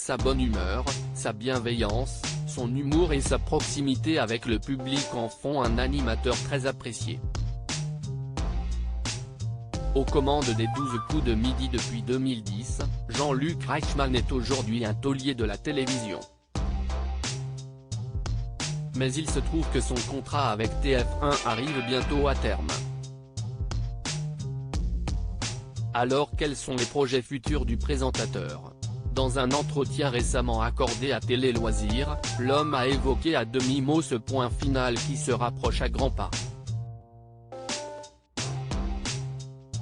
Sa bonne humeur, sa bienveillance, son humour et sa proximité avec le public en font un animateur très apprécié. Aux commandes des 12 coups de midi depuis 2010, Jean-Luc Reichmann est aujourd'hui un taulier de la télévision. Mais il se trouve que son contrat avec TF1 arrive bientôt à terme. Alors quels sont les projets futurs du présentateur ? Dans un entretien récemment accordé à Télé Loisirs, l'homme a évoqué à demi-mot ce point final qui se rapproche à grands pas.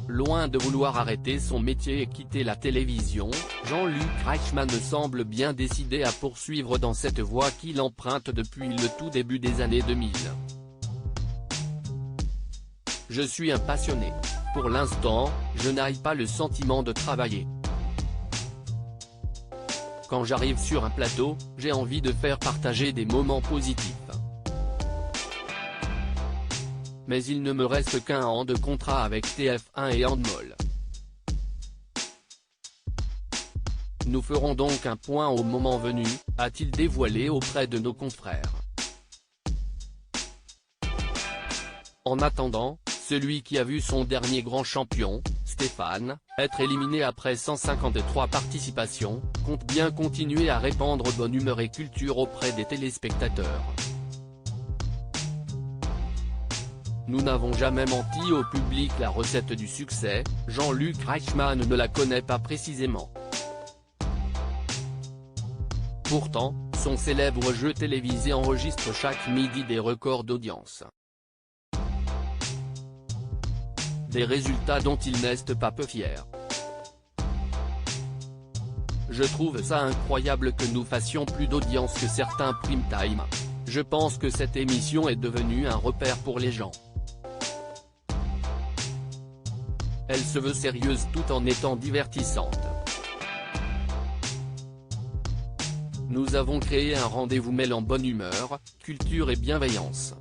Loin de vouloir arrêter son métier et quitter la télévision, Jean-Luc Reichmann semble bien décidé à poursuivre dans cette voie qu'il emprunte depuis le tout début des années 2000. Je suis un passionné. Pour l'instant, je n'ai pas le sentiment de travailler. Quand j'arrive sur un plateau, j'ai envie de faire partager des moments positifs. Mais il ne me reste qu'un an de contrat avec TF1 et Endemol. Nous ferons donc un point au moment venu, a-t-il dévoilé auprès de nos confrères. En attendant, celui qui a vu son dernier grand champion, Stéphane, être éliminé après 153 participations, compte bien continuer à répandre bonne humeur et culture auprès des téléspectateurs. Nous n'avons jamais menti au public. La recette du succès, Jean-Luc Reichmann ne la connaît pas précisément. Pourtant, son célèbre jeu télévisé enregistre chaque midi des records d'audience. Des résultats dont il n'est pas peu fier. Je trouve ça incroyable que nous fassions plus d'audience que certains prime time. Je pense que cette émission est devenue un repère pour les gens. Elle se veut sérieuse tout en étant divertissante. Nous avons créé un rendez-vous mêlant bonne humeur, culture et bienveillance.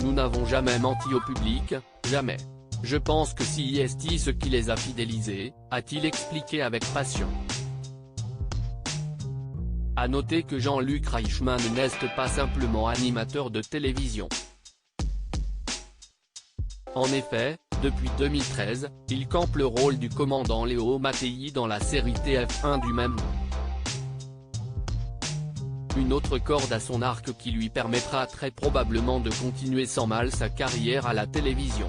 Nous n'avons jamais menti au public, jamais. Je pense que c'est ce qui les a fidélisés, a-t-il expliqué avec passion. À noter que Jean-Luc Reichmann n'est pas simplement animateur de télévision. En effet, depuis 2013, il campe le rôle du commandant Léo Mattei dans la série TF1 du même nom. Une autre corde à son arc qui lui permettra très probablement de continuer sans mal sa carrière à la télévision.